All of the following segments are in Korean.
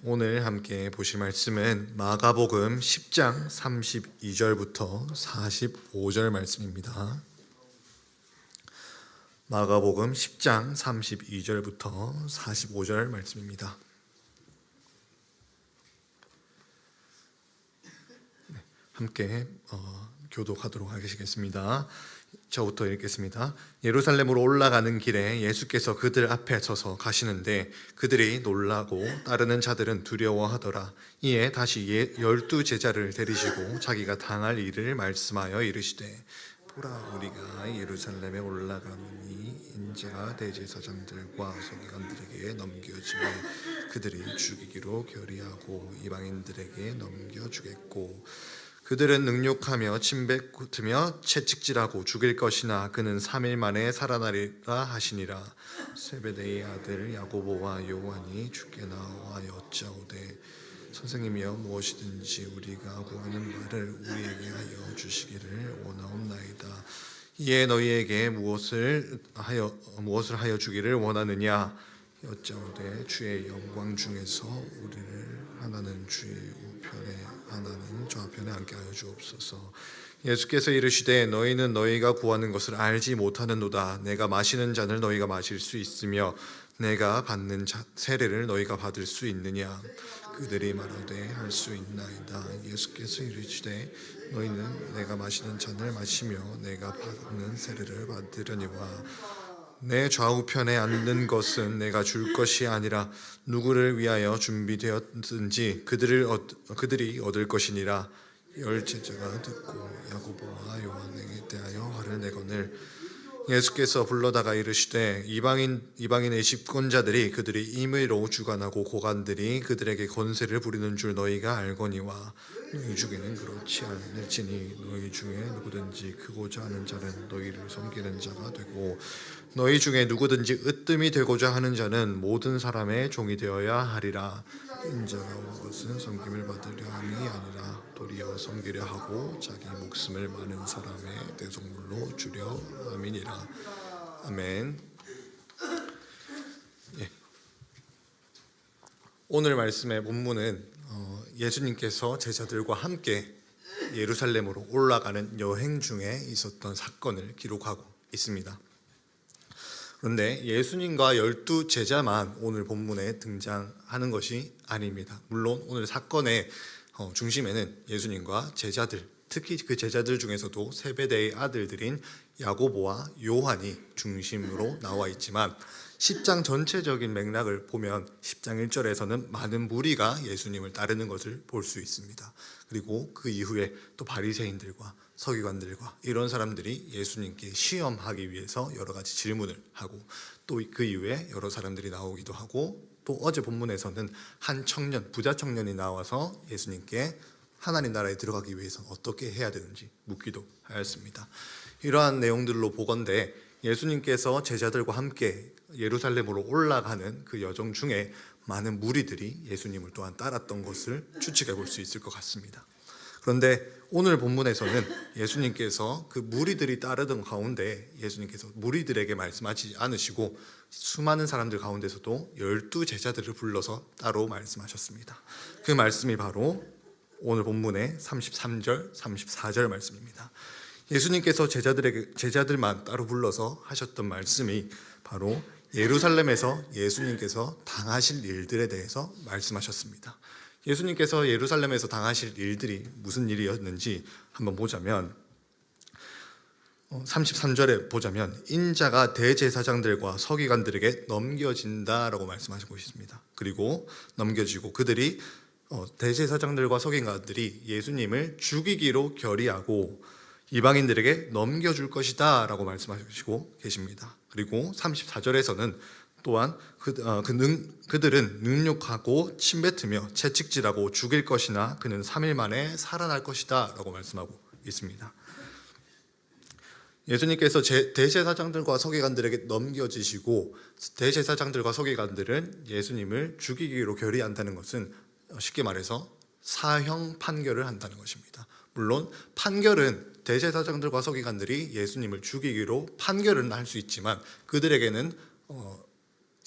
오늘 함께 보실 말씀은 마가복음 10장 32절부터 45절 말씀입니다. 마가복음 10장 32절부터 45절 말씀입니다. 함께 교독하도록 하겠습니다. 저부터 읽겠습니다. 예루살렘으로 올라가는 길에 예수께서 그들 앞에 서서 가시는데 그들이 놀라고 따르는 자들은 두려워하더라. 이에 다시 12 제자를 데리시고 자기가 당할 일을 말씀하여 이르시되 보라, 우리가 예루살렘에 올라가노니 인자가 대제사장들과 서기관들에게 넘겨지며 그들이 죽이기로 결의하고 이방인들에게 넘겨주겠고 그들은 능욕하며 침뱉으며 채찍질하고 죽일 것이나 그는 3일 만에 살아나리라 하시니라. 세베대의 아들 야고보와 요한이 주께 나와 여짜오되 선생님이여, 무엇이든지 우리가 구하는 바를 우리에게 하여 주시기를 원하옵나이다. 이에 너희에게 무엇을 하여 주기를 원하느냐? 여짜오되 주의 영광 중에서 우리를 하나는 주의 우편에 하나는 좌편에 앉게 하여 주옵소서. 예수께서 이르시되 너희는 너희가 구하는 것을 알지 못하는도다. 내가 마시는 잔을 너희가 마실 수 있으며 내가 받는 세례를 너희가 받을 수 있느냐? 그들이 말하되 할 수 있나이다. 예수께서 이르시되 너희는 내가 마시는 잔을 마시며 내가 받는 세례를 받으려니와 내 좌우편에 앉는 것은 내가 줄 것이 아니라 누구를 위하여 준비되었든지 그들이 얻을 것이니라. 10 제자가 듣고 야고보와 요한에게 대하여 화를 내거늘 예수께서 불러다가 이르시되 이방인의 집권자들이 그들이 임의로 주관하고 고관들이 그들에게 권세를 부리는 줄 너희가 알거니와 너희 중에는 그렇지 않을지니 너희 중에 누구든지 크고자 하는 자는 너희를 섬기는 자가 되고 너희 중에 누구든지 으뜸이 되고자 하는 자는 모든 사람의 종이 되어야 하리라. 인자가 온 것은 섬김을 받으려 함이 아니라 도리어 섬기려 하고 자기 목숨을 많은 사람의 대속물로 주려 함이니라. 아멘. 오늘 말씀의 본문은 예수님께서 제자들과 함께 예루살렘으로 올라가는 여행 중에 있었던 사건을 기록하고 있습니다. 그런데 예수님과 12 제자만 오늘 본문에 등장하는 것이 아닙니다. 물론 오늘 사건의 중심에는 예수님과 제자들, 특히 그 제자들 중에서도 세베대의 아들들인 야고보와 요한이 중심으로 나와 있지만 10장 전체적인 맥락을 보면 10장 1절에서는 많은 무리가 예수님을 따르는 것을 볼 수 있습니다. 그리고 그 이후에 또 바리새인들과 서기관들과 이런 사람들이 예수님께 시험하기 위해서 여러 가지 질문을 하고 또 그 이후에 여러 사람들이 나오기도 하고 또 어제 본문에서는 한 청년, 부자 청년이 나와서 예수님께 하나님 나라에 들어가기 위해서 어떻게 해야 되는지 묻기도 하였습니다. 이러한 내용들로 보건대 예수님께서 제자들과 함께 예루살렘으로 올라가는 그 여정 중에 많은 무리들이 예수님을 또한 따랐던 것을 추측해 볼 수 있을 것 같습니다. 그런데 오늘 본문에서는 예수님께서 그 무리들이 따르던 가운데 예수님께서 무리들에게 말씀하지 않으시고 수많은 사람들 가운데서도 12 제자들을 불러서 따로 말씀하셨습니다. 그 말씀이 바로 오늘 본문의 33절, 34절 말씀입니다. 예수님께서 제자들만 따로 불러서 하셨던 말씀이 바로 예루살렘에서 예수님께서 당하실 일들에 대해서 말씀하셨습니다. 예수님께서 예루살렘에서 당하실 일들이 무슨 일이었는지 한번 보자면 33절에 보자면 인자가 대제사장들과 서기관들에게 넘겨진다라고 말씀하시고 있습니다. 그리고 넘겨지고 그들이 대제사장들과 서기관들이 예수님을 죽이기로 결의하고 이방인들에게 넘겨줄 것이다 라고 말씀하시고 계십니다. 그리고 34절에서는 또한 그들은 능욕하고 침뱉으며 채찍질하고 죽일 것이나 그는 3일 만에 살아날 것이다 라고 말씀하고 있습니다. 예수님께서 대제사장들과 서기관들에게 넘겨지시고 대제사장들과 서기관들은 예수님을 죽이기로 결의한다는 것은 쉽게 말해서 사형 판결을 한다는 것입니다. 물론 판결은 대제사장들과 서기관들이 예수님을 죽이기로 판결은 할 수 있지만 그들에게는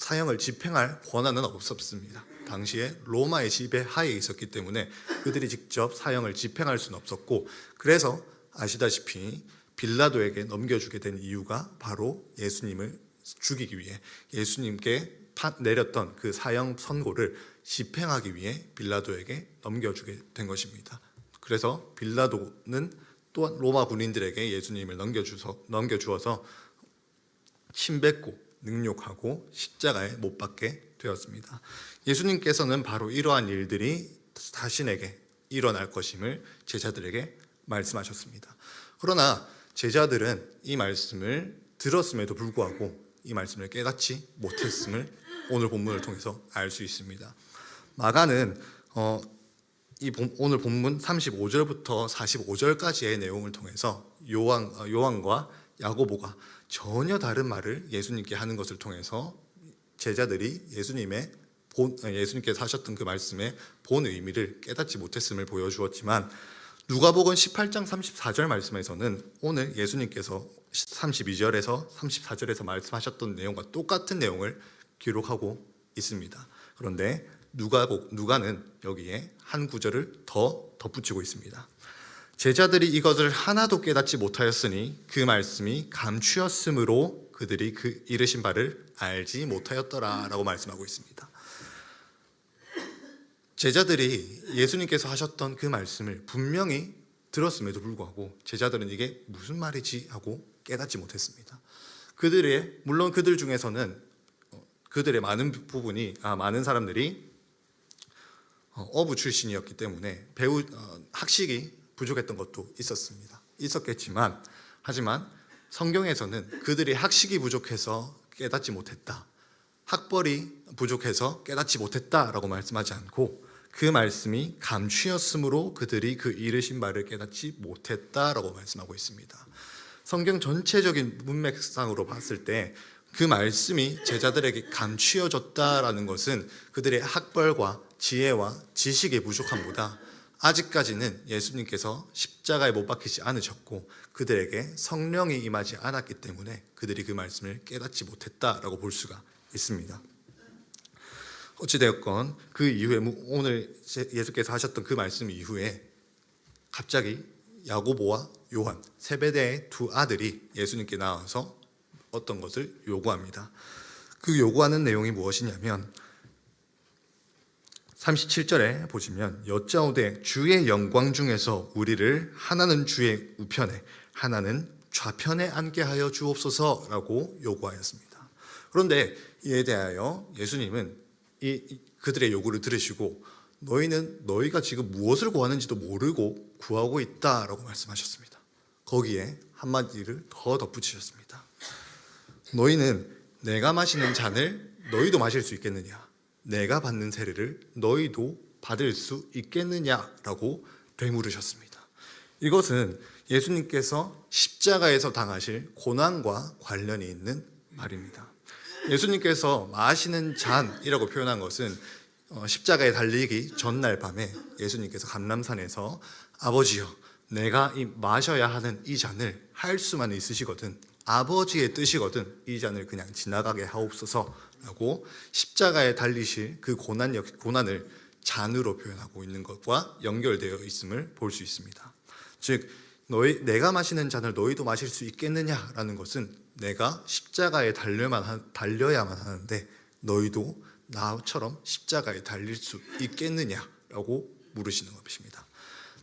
사형을 집행할 권한은 없었습니다. 당시에 로마의 지배 하에 있었기 때문에 그들이 직접 사형을 집행할 수는 없었고, 그래서 아시다시피 빌라도에게 넘겨주게 된 이유가 바로 예수님을 죽이기 위해, 예수님께 내렸던 그 사형 선고를 집행하기 위해 빌라도에게 넘겨주게 된 것입니다. 그래서 빌라도는 또한 로마 군인들에게 예수님을 넘겨주어서 침뱉고 능욕하고 십자가에 못 박게 되었습니다. 예수님께서는 바로 이러한 일들이 자신에게 일어날 것임을 제자들에게 말씀하셨습니다. 그러나 제자들은 이 말씀을 들었음에도 불구하고 이 말씀을 깨닫지 못했음을 오늘 본문을 통해서 알 수 있습니다. 마가는 오늘 본문 35절부터 45절까지의 내용을 통해서 요한과 야고보가 전혀 다른 말을 예수님께 하는 것을 통해서 제자들이 예수님께서 하셨던 그 말씀의 본 의미를 깨닫지 못했음을 보여주었지만, 누가복음 18장 34절 말씀에서는 오늘 예수님께서 32절에서 34절에서 말씀하셨던 내용과 똑같은 내용을 기록하고 있습니다. 그런데 누가는 여기에 한 구절을 더 덧붙이고 있습니다. 제자들이 이것을 하나도 깨닫지 못하였으니 그 말씀이 감추었으므로 그들이 그 이르신 바를 알지 못하였더라 라고 말씀하고 있습니다. 제자들이 예수님께서 하셨던 그 말씀을 분명히 들었음에도 불구하고 제자들은 이게 무슨 말이지 하고 깨닫지 못했습니다. 물론 그들 중에서는 그들의 많은 사람들이 어부 출신이었기 때문에 학식이 부족했던 것도 있었겠지만, 하지만 성경에서는 그들이 학식이 부족해서 깨닫지 못했다, 학벌이 부족해서 깨닫지 못했다라고 말씀하지 않고 그 말씀이 감추었으므로 그들이 그 이르신 바를 깨닫지 못했다라고 말씀하고 있습니다. 성경 전체적인 문맥상으로 봤을 때 그 말씀이 제자들에게 감추어졌다라는 것은 그들의 학벌과 지혜와 지식의 부족함보다 아직까지는 예수님께서 십자가에 못 박히지 않으셨고 그들에게 성령이 임하지 않았기 때문에 그들이 그 말씀을 깨닫지 못했다라고 볼 수가 있습니다. 어찌되었건 그 이후에 오늘 예수께서 하셨던 그 말씀 이후에 갑자기 야고보와 요한, 세베대의 두 아들이 예수님께 나와서 어떤 것을 요구합니다. 그 요구하는 내용이 무엇이냐면 37절에 보시면 여짜오되 주의 영광 중에서 우리를 하나는 주의 우편에 하나는 좌편에 앉게 하여 주옵소서라고 요구하였습니다. 그런데 이에 대하여 예수님은 그들의 요구를 들으시고 너희가 지금 무엇을 구하는지도 모르고 구하고 있다라고 말씀하셨습니다. 거기에 한마디를 더 덧붙이셨습니다. 너희는 내가 마시는 잔을 너희도 마실 수 있겠느냐? 내가 받는 세례를 너희도 받을 수 있겠느냐라고 되물으셨습니다. 이것은 예수님께서 십자가에서 당하실 고난과 관련이 있는 말입니다. 예수님께서 마시는 잔이라고 표현한 것은 십자가에 달리기 전날 밤에 예수님께서 감람산에서 아버지여 내가 마셔야 하는 이 잔을 할 수만 있으시거든 아버지의 뜻이거든 이 잔을 그냥 지나가게 하옵소서라고 십자가에 달리실 그 고난을 잔으로 표현하고 있는 것과 연결되어 있음을 볼 수 있습니다. 즉 내가 마시는 잔을 너희도 마실 수 있겠느냐라는 것은 내가 십자가에 달려야만 하는데 너희도 나처럼 십자가에 달릴 수 있겠느냐라고 물으시는 것입니다.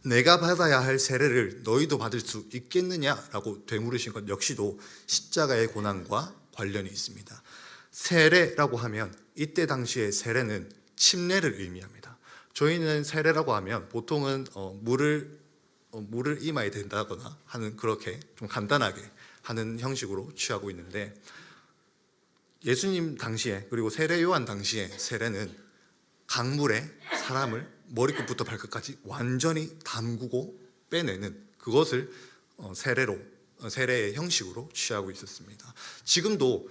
내가 받아야 할 세례를 너희도 받을 수 있겠느냐라고 되물으신 것 역시도 십자가의 고난과 관련이 있습니다. 세례라고 하면 이때 당시의 세례는 침례를 의미합니다. 저희는 세례라고 하면 보통은 물을 이마에 댄다거나 하는 그렇게 좀 간단하게 하는 형식으로 취하고 있는데 예수님 당시에 그리고 세례 요한 당시에 세례는 강물에 사람을 머리끝부터 발끝까지 완전히 담그고 빼내는 그것을 세례의 형식으로 취하고 있었습니다. 지금도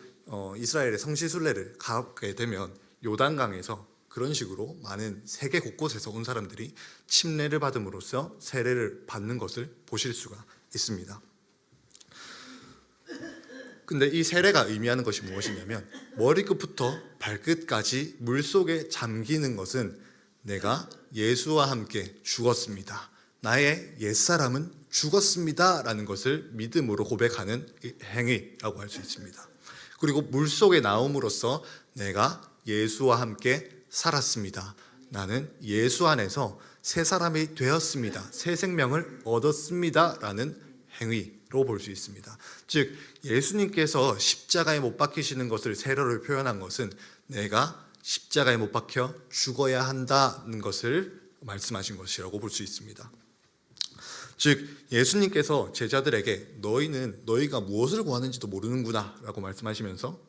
이스라엘의 성지순례를 가게 되면 요단강에서 그런 식으로 많은 세계 곳곳에서 온 사람들이 침례를 받음으로써 세례를 받는 것을 보실 수가 있습니다. 근데 이 세례가 의미하는 것이 무엇이냐면 머리끝부터 발끝까지 물속에 잠기는 것은 내가 예수와 함께 죽었습니다. 나의 옛사람은 죽었습니다 라는 것을 믿음으로 고백하는 행위라고 할 수 있습니다. 그리고 물속에 나옴으로써 내가 예수와 함께 살았습니다. 나는 예수 안에서 새 사람이 되었습니다. 새 생명을 얻었습니다 라는 행위로 볼 수 있습니다. 즉 예수님께서 십자가에 못 박히시는 것을 세례로 표현한 것은 내가 십자가에 못 박혀 죽어야 한다는 것을 말씀하신 것이라고 볼 수 있습니다. 즉 예수님께서 제자들에게 너희가 무엇을 구하는지도 모르는구나 라고 말씀하시면서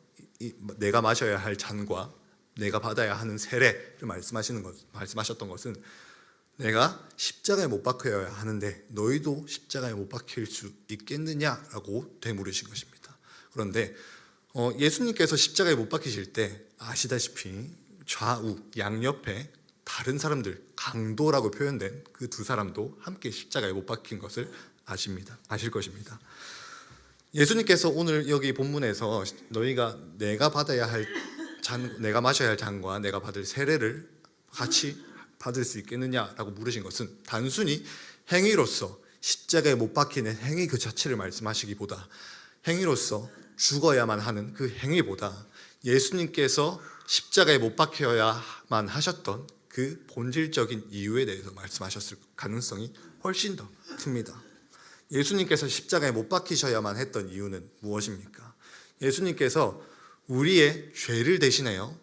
내가 마셔야 할 잔과 내가 받아야 하는 세례를 말씀하셨던 것은 내가 십자가에 못 박혀야 하는데 너희도 십자가에 못 박힐 수 있겠느냐라고 되물으신 것입니다. 그런데 예수님께서 십자가에 못 박히실 때 아시다시피 좌우 양옆에 다른 사람들, 강도라고 표현된 그 두 사람도 함께 십자가에 못 박힌 것을 아실 것입니다. 예수님께서 오늘 여기 본문에서 너희가 내가 마셔야 할 잔과 내가 받을 세례를 같이 받을 수 있겠느냐라고 물으신 것은 단순히 행위로서 십자가에 못 박히는 행위 그 자체를 말씀하시기보다 행위로서 죽어야만 하는 그 행위보다 예수님께서 십자가에 못 박혀야만 하셨던 그 본질적인 이유에 대해서 말씀하셨을 가능성이 훨씬 더 큽니다. 예수님께서 십자가에 못 박히셔야만 했던 이유는 무엇입니까? 예수님께서 우리의 죄를 대신하여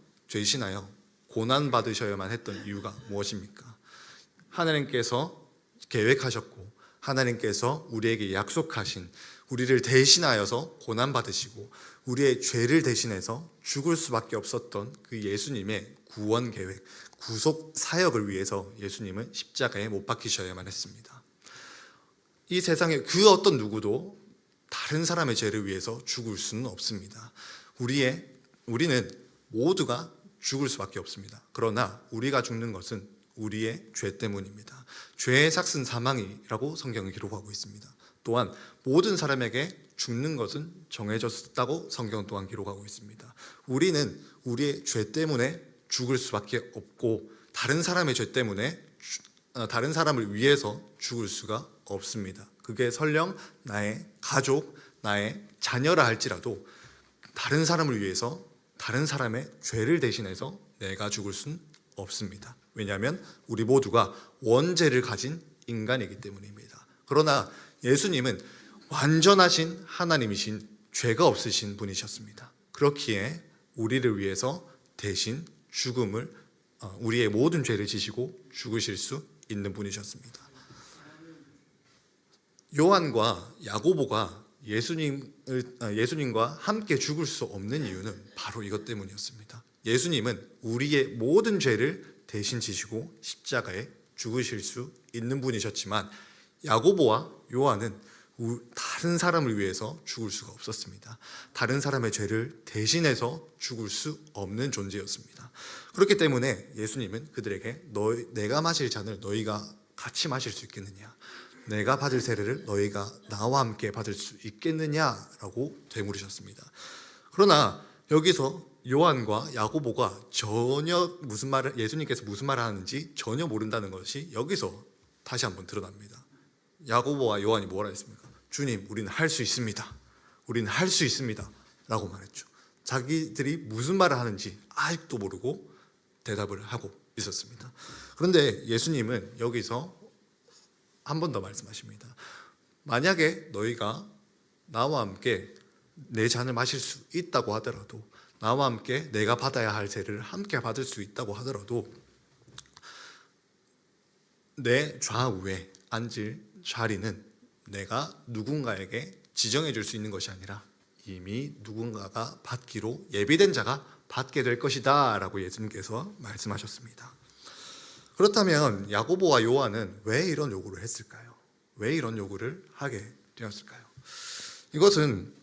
고난 받으셔야만 했던 이유가 무엇입니까? 하나님께서 계획하셨고 하나님께서 우리에게 약속하신 우리를 대신하여서 고난 받으시고 우리의 죄를 대신해서 죽을 수밖에 없었던 그 예수님의 구원 계획, 구속 사역을 위해서 예수님은 십자가에 못 박히셔야만 했습니다. 이 세상에 그 어떤 누구도 다른 사람의 죄를 위해서 죽을 수는 없습니다. 우리는 모두가 죽을 수밖에 없습니다. 그러나 우리가 죽는 것은 우리의 죄 때문입니다. 죄의 삭은 사망이라고 성경은 기록하고 있습니다. 또한 모든 사람에게 죽는 것은 정해졌다고 성경 또한 기록하고 있습니다. 우리는 우리의 죄 때문에 죽을 수밖에 없고 다른 사람의 죄 때문에 다른 사람을 위해서 죽을 수가 없습니다. 그게 설령 나의 가족, 나의 자녀라 할지라도 다른 사람을 위해서 다른 사람의 죄를 대신해서 내가 죽을 수는 없습니다. 왜냐하면 우리 모두가 원죄를 가진 인간이기 때문입니다. 그러나 예수님은 완전하신 하나님이신 죄가 없으신 분이셨습니다. 그렇기에 우리를 위해서 대신 우리의 모든 죄를 지시고 죽으실 수 있는 분이셨습니다. 요한과 야고보가 예수님과 함께 죽을 수 없는 이유는 바로 이것 때문이었습니다. 예수님은 우리의 모든 죄를 대신 지시고 십자가에 죽으실 수 있는 분이셨지만 야고보와 요한은 다른 사람을 위해서 죽을 수가 없었습니다. 다른 사람의 죄를 대신해서 죽을 수 없는 존재였습니다. 그렇기 때문에 예수님은 그들에게 내가 마실 잔을 너희가 같이 마실 수 있겠느냐, 내가 받을 세례를 너희가 나와 함께 받을 수 있겠느냐라고 되물으셨습니다. 그러나 여기서 요한과 야고보가 전혀 예수님께서 무슨 말을 하는지 전혀 모른다는 것이 여기서 다시 한번 드러납니다. 야고보와 요한이 뭐라 했습니까? 주님, 우리는 할 수 있습니다. 우리는 할 수 있습니다 라고 말했죠. 자기들이 무슨 말을 하는지 아직도 모르고 대답을 하고 있었습니다. 그런데 예수님은 여기서 한 번 더 말씀하십니다. 만약에 너희가 나와 함께 내 잔을 마실 수 있다고 하더라도, 나와 함께 내가 받아야 할 세례를 함께 받을 수 있다고 하더라도 내 좌우에 앉을 자리는 내가 누군가에게 지정해 줄 수 있는 것이 아니라 이미 누군가가 받기로 예비된 자가 받게 될 것이다 라고 예수님께서 말씀하셨습니다. 그렇다면 야고보와 요한은 왜 이런 요구를 했을까요? 왜 이런 요구를 하게 되었을까요? 이것은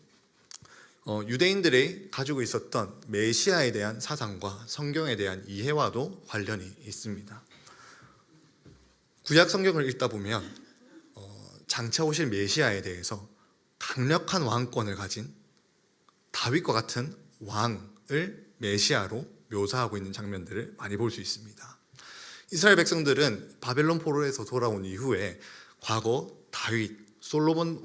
유대인들이 가지고 있었던 메시아에 대한 사상과 성경에 대한 이해와도 관련이 있습니다. 구약 성경을 읽다 보면 장차 오실 메시아에 대해서 강력한 왕권을 가진 다윗과 같은 왕을 메시아로 묘사하고 있는 장면들을 많이 볼 수 있습니다. 이스라엘 백성들은 바벨론 포로에서 돌아온 이후에 과거 다윗, 솔로몬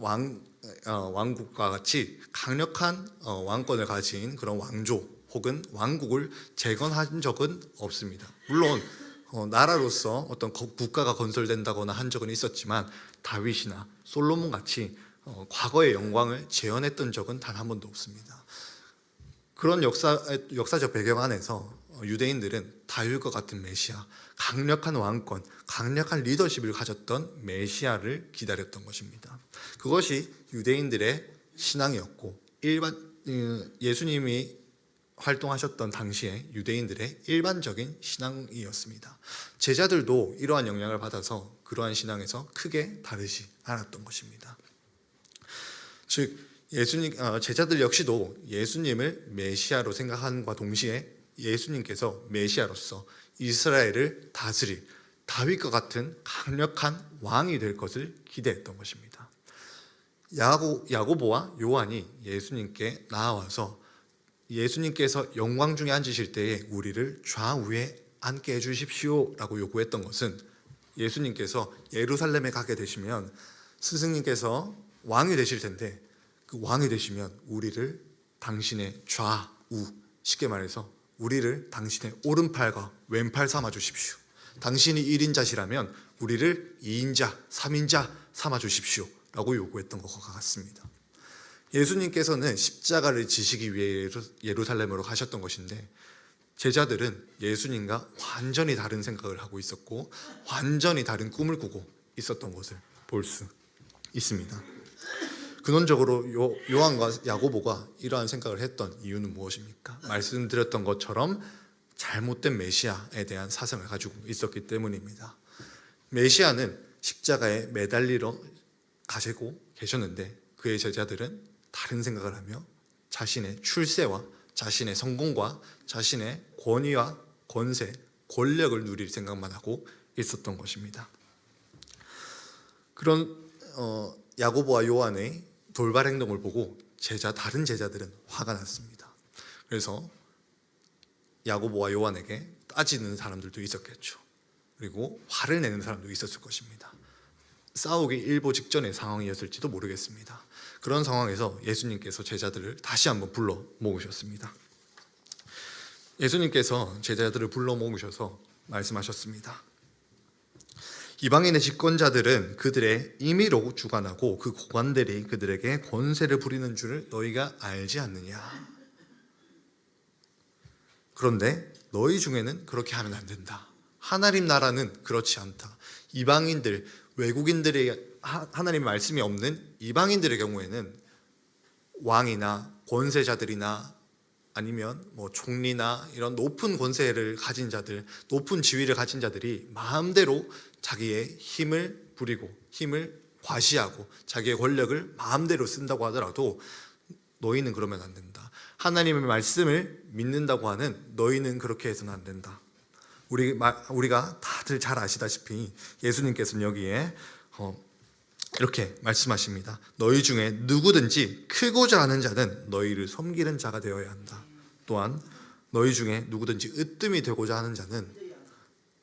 왕국과 같이 강력한 왕권을 가진 그런 왕조 혹은 왕국을 재건한 적은 없습니다. 물론 나라로서 어떤 국가가 건설된다거나 한 적은 있었지만 다윗이나 솔로몬 같이 과거의 영광을 재현했던 적은 단 한 번도 없습니다. 그런 역사적 배경 안에서 유대인들은 다윗과 같은 메시아, 강력한 왕권, 강력한 리더십을 가졌던 메시아를 기다렸던 것입니다. 그것이 유대인들의 신앙이었고 예수님이 활동하셨던 당시에 유대인들의 일반적인 신앙이었습니다. 제자들도 이러한 영향을 받아서 그러한 신앙에서 크게 다르지 않았던 것입니다. 즉 제자들 역시도 예수님을 메시아로 생각함과 동시에 예수님께서 메시아로서 이스라엘을 다스릴 다윗과 같은 강력한 왕이 될 것을 기대했던 것입니다. 야고보와 요한이 예수님께 나아와서 예수님께서 영광 중에 앉으실 때에 우리를 좌우에 앉게 해주십시오 라고 요구했던 것은 예수님께서 예루살렘에 가게 되시면 스승님께서 왕이 되실 텐데 그 왕이 되시면 우리를 당신의 좌우, 쉽게 말해서 우리를 당신의 오른팔과 왼팔 삼아 주십시오. 당신이 1인자시라면 우리를 2인자, 3인자 삼아 주십시오 라고 요구했던 것과 같습니다. 예수님께서는 십자가를 지시기 위해 예루살렘으로 가셨던 것인데 제자들은 예수님과 완전히 다른 생각을 하고 있었고 완전히 다른 꿈을 꾸고 있었던 것을 볼 수 있습니다. 근원적으로 요한과 야고보가 이러한 생각을 했던 이유는 무엇입니까? 말씀드렸던 것처럼 잘못된 메시아에 대한 사상을 가지고 있었기 때문입니다. 메시아는 십자가에 매달리러 가시고 계셨는데 그의 제자들은 다른 생각을 하며 자신의 출세와 자신의 성공과 자신의 권위와 권세, 권력을 누릴 생각만 하고 있었던 것입니다. 그런 야고보와 요한의 돌발 행동을 보고 다른 제자들은 화가 났습니다. 그래서 야고보와 요한에게 따지는 사람들도 있었겠죠. 그리고 화를 내는 사람도 있었을 것입니다. 싸우기 일보 직전의 상황이었을지도 모르겠습니다. 그런 상황에서 예수님께서 제자들을 다시 한번 불러 모으셨습니다. 예수님께서 제자들을 불러 모으셔서 말씀하셨습니다. 이방인의 집권자들은 그들의 임의로 주관하고 그 고관들이 그들에게 권세를 부리는 줄을 너희가 알지 않느냐. 그런데 너희 중에는 그렇게 하면 안 된다. 하나님 나라는 그렇지 않다. 이방인들, 외국인들의 하나님의 말씀이 없는 이방인들의 경우에는 왕이나 권세자들이나 아니면 총리나 이런 높은 권세를 가진 자들, 높은 지위를 가진 자들이 마음대로 자기의 힘을 부리고 힘을 과시하고 자기의 권력을 마음대로 쓴다고 하더라도 너희는 그러면 안 된다. 하나님의 말씀을 믿는다고 하는 너희는 그렇게 해서는 안 된다. 우리가 다들 잘 아시다시피 예수님께서는 여기에 이렇게 말씀하십니다. 너희 중에 누구든지 크고자 하는 자는 너희를 섬기는 자가 되어야 한다. 또한 너희 중에 누구든지 으뜸이 되고자 하는 자는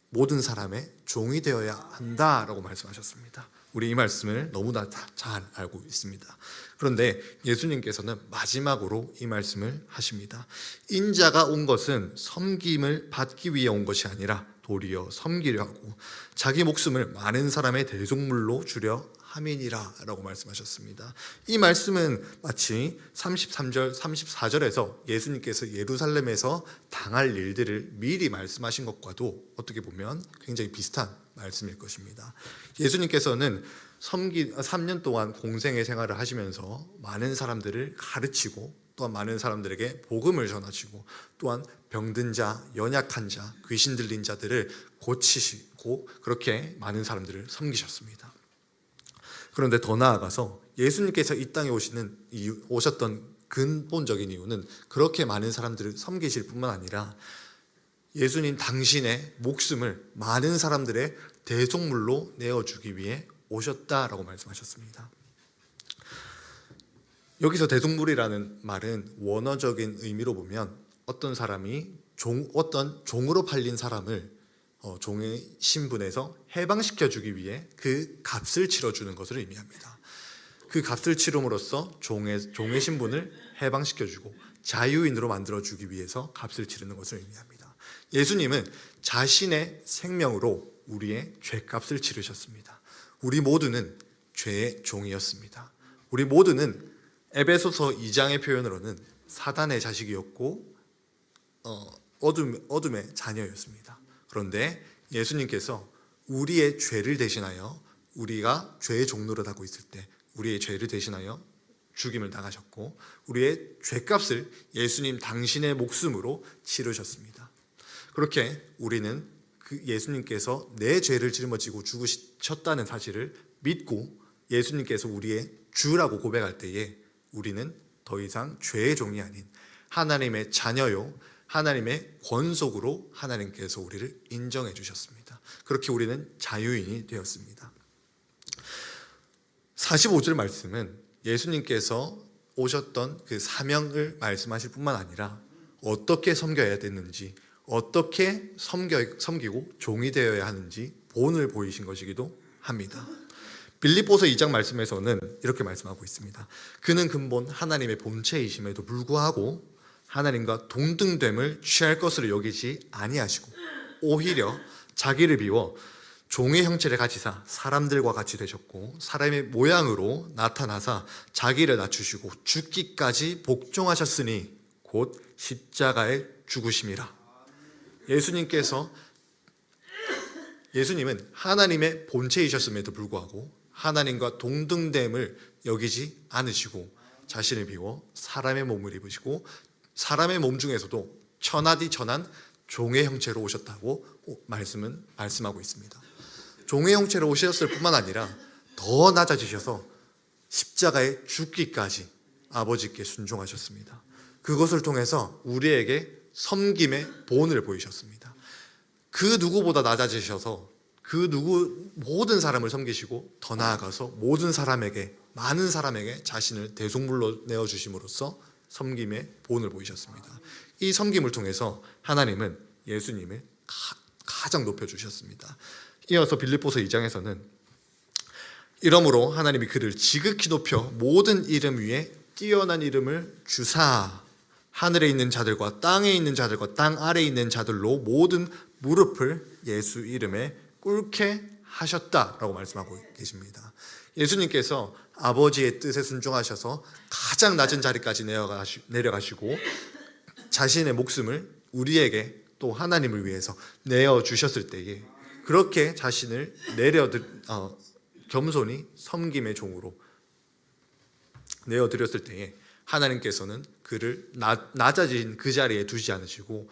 모든 사람의 종이 되어야 한다라고 말씀하셨습니다. 우리 이 말씀을 너무나 잘 알고 있습니다. 그런데 예수님께서는 마지막으로 이 말씀을 하십니다. 인자가 온 것은 섬김을 받기 위해 온 것이 아니라 도리어 섬기려 하고 자기 목숨을 많은 사람의 대속물로 주려 함이니라 라고 말씀하셨습니다. 이 말씀은 마치 33절, 34절에서 예수님께서 예루살렘에서 당할 일들을 미리 말씀하신 것과도 어떻게 보면 굉장히 비슷한 말씀일 것입니다. 예수님께서는 3년 동안 공생의 생활을 하시면서 많은 사람들을 가르치고 또한 많은 사람들에게 복음을 전하시고 또한 병든 자, 연약한 자, 귀신 들린 자들을 고치시고 그렇게 많은 사람들을 섬기셨습니다. 그런데 더 나아가서 예수님께서 이 땅에 오셨던 근본적인 이유는 그렇게 많은 사람들을 섬기실 뿐만 아니라 예수님 당신의 목숨을 많은 사람들의 대속물로 내어주기 위해 오셨다라고 말씀하셨습니다. 여기서 대속물이라는 말은 원어적인 의미로 보면 어떤 사람이 어떤 종으로 팔린 사람을 종의 신분에서 해방시켜 주기 위해 그 값을 치러주는 것을 의미합니다. 그 값을 치름으로써 종의 신분을 해방시켜 주고 자유인으로 만들어 주기 위해서 값을 치르는 것을 의미합니다. 예수님은 자신의 생명으로 우리의 죄값을 치르셨습니다. 우리 모두는 죄의 종이었습니다. 우리 모두는 에베소서 2장의 표현으로는 사단의 자식이었고 어둠의 자녀였습니다. 그런데 예수님께서 우리의 죄를 대신하여, 우리가 죄의 종노릇하고 있을 때 우리의 죄를 대신하여 죽임을 당하셨고 우리의 죄값을 예수님 당신의 목숨으로 치르셨습니다. 그렇게 우리는 그 예수님께서 내 죄를 짊어지고 죽으셨다는 사실을 믿고 예수님께서 우리의 주라고 고백할 때에 우리는 더 이상 죄의 종이 아닌 하나님의 자녀요, 하나님의 권속으로 하나님께서 우리를 인정해 주셨습니다. 그렇게 우리는 자유인이 되었습니다. 45절 말씀은 예수님께서 오셨던 그 사명을 말씀하실 뿐만 아니라 어떻게 섬겨야 되는지, 어떻게 섬기고 종이 되어야 하는지 본을 보이신 것이기도 합니다. 빌립보서 2장 말씀에서는 이렇게 말씀하고 있습니다. 그는 근본 하나님의 본체이심에도 불구하고 하나님과 동등됨을 취할 것으로 여기지 아니하시고 오히려 자기를 비워 종의 형체를 가지사 사람들과 같이 되셨고 사람의 모양으로 나타나사 자기를 낮추시고 죽기까지 복종하셨으니 곧 십자가에 죽으심이라. 예수님은 하나님의 본체이셨음에도 불구하고 하나님과 동등됨을 여기지 않으시고 자신을 비워 사람의 몸을 입으시고 사람의 몸 중에서도 천하디 천한 종의 형체로 오셨다고 말씀하고 있습니다. 종의 형체로 오셨을 뿐만 아니라 더 낮아지셔서 십자가에 죽기까지 아버지께 순종하셨습니다. 그것을 통해서 우리에게 섬김의 본을 보이셨습니다. 그 누구보다 낮아지셔서 모든 사람을 섬기시고 더 나아가서 많은 사람에게 자신을 대속물로 내어주심으로써 섬김의 본을 보이셨습니다. 이 섬김을 통해서 하나님은 예수님을 가장 높여주셨습니다. 이어서 빌립보서 2장에서는 이러므로 하나님이 그를 지극히 높여 모든 이름 위에 뛰어난 이름을 주사 하늘에 있는 자들과 땅에 있는 자들과 땅 아래에 있는 자들로 모든 무릎을 예수 이름에 꿇게 하셨다라고 말씀하고 계십니다. 예수님께서 아버지의 뜻에 순종하셔서 가장 낮은 자리까지 내려가시고 자신의 목숨을 우리에게 또 하나님을 위해서 내어주셨을 때에 그렇게 자신을 겸손히 섬김의 종으로 내어드렸을 때에 하나님께서는 그를 낮아진 그 자리에 두지 않으시고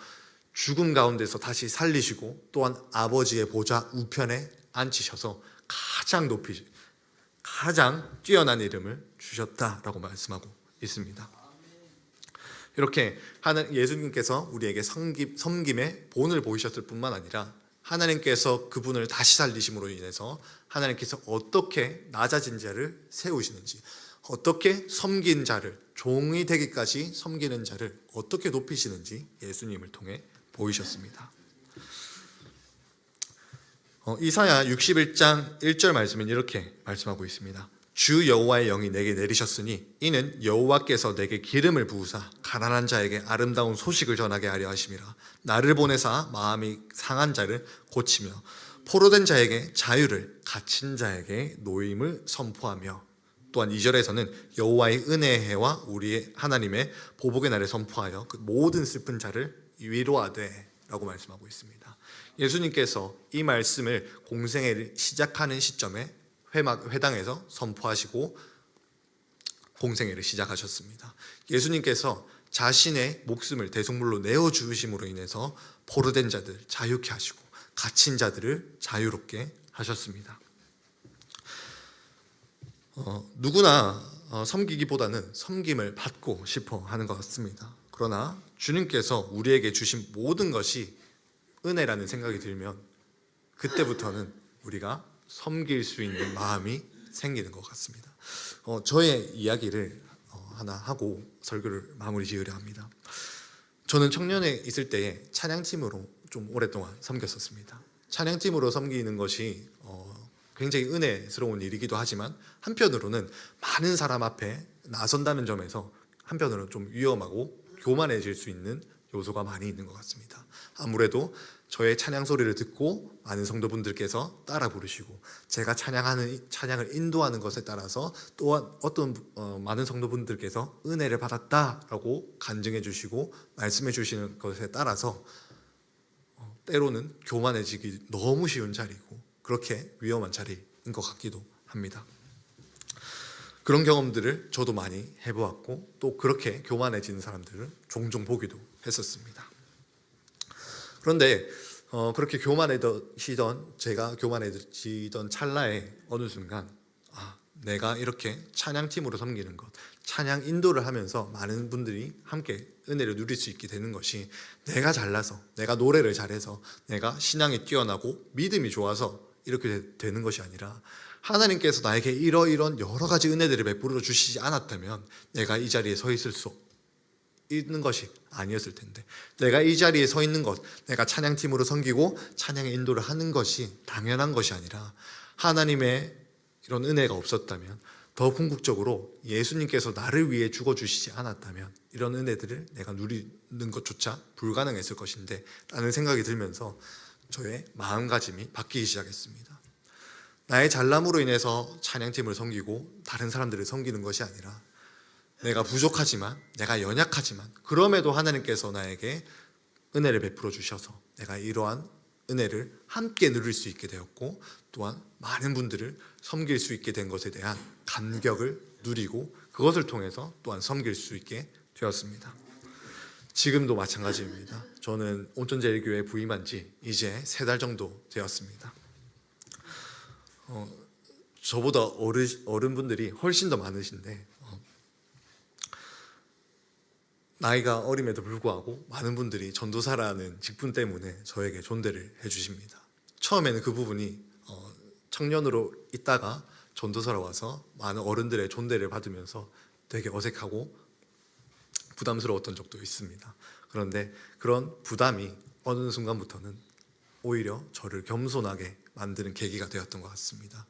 죽음 가운데서 다시 살리시고 또한 아버지의 보좌 우편에 앉히셔서 가장 뛰어난 이름을 주셨다라고 말씀하고 있습니다. 이렇게 예수님께서 우리에게 섬김의 본을 보이셨을 뿐만 아니라 하나님께서 그분을 다시 살리심으로 인해서 하나님께서 어떻게 낮아진 자를 세우시는지, 어떻게 섬긴 자를, 종이 되기까지 섬기는 자를 어떻게 높이시는지 예수님을 통해 보이셨습니다. 이사야 61장 1절 말씀은 이렇게 말씀하고 있습니다. 주 여호와의 영이 내게 내리셨으니 이는 여호와께서 내게 기름을 부으사 가난한 자에게 아름다운 소식을 전하게 하려 하심이라. 나를 보내사 마음이 상한 자를 고치며 포로된 자에게 자유를, 갇힌 자에게 노임을 선포하며, 또한 2절에서는 여호와의 은혜의 해와 우리의 하나님의 보복의 날을 선포하여 그 모든 슬픈 자를 위로하되 라고 말씀하고 있습니다. 예수님께서 이 말씀을 공생애를 시작하는 시점에 회당에서 선포하시고 공생애를 시작하셨습니다. 예수님께서 자신의 목숨을 대속물로 내어주심으로 인해서 포로된 자들 자유케 하시고 갇힌 자들을 자유롭게 하셨습니다. 누구나 섬기기보다는 섬김을 받고 싶어 하는 것 같습니다. 그러나 주님께서 우리에게 주신 모든 것이 은혜라는 생각이 들면 그때부터는 우리가 섬길 수 있는 마음이 생기는 것 같습니다. 저의 이야기를 하나 하고 설교를 마무리 지으려 합니다. 저는 청년에 있을 때에 찬양팀으로 좀 오랫동안 섬겼었습니다. 찬양팀으로 섬기는 것이 굉장히 은혜스러운 일이기도 하지만 한편으로는 많은 사람 앞에 나선다는 점에서 한편으로는 좀 위험하고 교만해질 수 있는 요소가 많이 있는 것 같습니다. 아무래도 저의 찬양 소리를 듣고 많은 성도분들께서 따라 부르시고 제가 찬양을 인도하는 것에 따라서 또한 어떤 많은 성도분들께서 은혜를 받았다라고 간증해 주시고 말씀해 주시는 것에 따라서 때로는 교만해지기 너무 쉬운 자리고 그렇게 위험한 자리인 것 같기도 합니다. 그런 경험들을 저도 많이 해보았고 또 그렇게 교만해지는 사람들을 종종 보기도 했었습니다. 그런데 그렇게 제가 교만해지던 찰나에 어느 순간 내가 이렇게 찬양팀으로 섬기는 것, 찬양 인도를 하면서 많은 분들이 함께 은혜를 누릴 수 있게 되는 것이 내가 잘나서, 내가 노래를 잘해서, 내가 신앙이 뛰어나고 믿음이 좋아서 이렇게 되는 것이 아니라 하나님께서 나에게 이러이런 여러 가지 은혜들을 베풀어 주시지 않았다면 내가 이 자리에 서 있을 수 있는 것이 아니었을 텐데, 내가 이 자리에 서 있는 것, 내가 찬양팀으로 섬기고 찬양의 인도를 하는 것이 당연한 것이 아니라 하나님의 이런 은혜가 없었다면, 더 궁극적으로 예수님께서 나를 위해 죽어주시지 않았다면 이런 은혜들을 내가 누리는 것조차 불가능했을 것인데 라는 생각이 들면서 저의 마음가짐이 바뀌기 시작했습니다. 나의 잘남으로 인해서 찬양팀을 섬기고 다른 사람들을 섬기는 것이 아니라 내가 부족하지만, 내가 연약하지만 그럼에도 하나님께서 나에게 은혜를 베풀어 주셔서 내가 이러한 은혜를 함께 누릴 수 있게 되었고 또한 많은 분들을 섬길 수 있게 된 것에 대한 감격을 누리고 그것을 통해서 또한 섬길 수 있게 되었습니다. 지금도 마찬가지입니다. 저는 온천제일교회에 부임한 지 이제 3달 정도 되었습니다. 저보다 어른분들이 훨씬 더 많으신데 나이가 어림에도 불구하고 많은 분들이 전도사라는 직분 때문에 저에게 존대를 해주십니다. 처음에는 그 부분이 청년으로 있다가 전도사로 와서 많은 어른들의 존대를 받으면서 되게 어색하고 부담스러웠던 적도 있습니다. 그런데 그런 부담이 어느 순간부터는 오히려 저를 겸손하게 만드는 계기가 되었던 것 같습니다.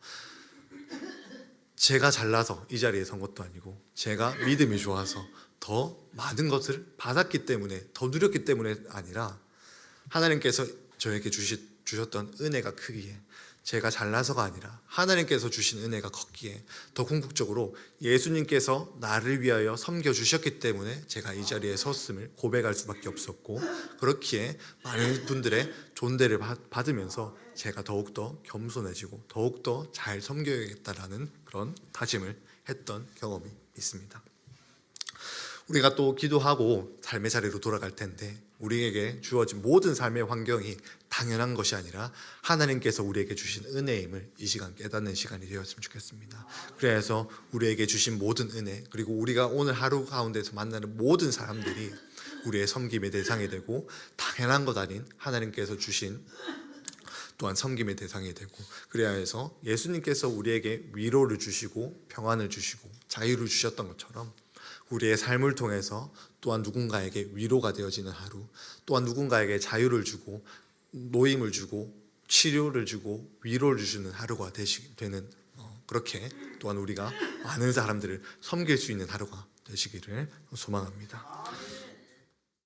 제가 잘나서 이 자리에 선 것도 아니고 제가 믿음이 좋아서 더 많은 것을 받았기 때문에, 더 누렸기 때문에 아니라 하나님께서 저에게 주셨던 은혜가 크기에, 제가 잘나서가 아니라 하나님께서 주신 은혜가 컸기에 더 궁극적으로 예수님께서 나를 위하여 섬겨주셨기 때문에 제가 이 자리에 섰음을 고백할 수밖에 없었고, 그렇기에 많은 분들의 존대를 받으면서 제가 더욱더 겸손해지고 더욱더 잘 섬겨야겠다라는 그런 다짐을 했던 경험이 있습니다. 우리가 또 기도하고 삶의 자리로 돌아갈 텐데 우리에게 주어진 모든 삶의 환경이 당연한 것이 아니라 하나님께서 우리에게 주신 은혜임을 이 시간 깨닫는 시간이 되었으면 좋겠습니다. 그래서 우리에게 주신 모든 은혜, 그리고 우리가 오늘 하루 가운데서 만나는 모든 사람들이 우리의 섬김의 대상이 되고 당연한 것 아닌 하나님께서 주신 또한 섬김의 대상이 되고, 그래야 해서 예수님께서 우리에게 위로를 주시고 평안을 주시고 자유를 주셨던 것처럼 우리의 삶을 통해서 또한 누군가에게 위로가 되어지는 하루, 또한 누군가에게 자유를 주고 노임을 주고 치료를 주고 위로를 주시는 하루가 되는 그렇게 또한 우리가 많은 사람들을 섬길 수 있는 하루가 되시기를 소망합니다.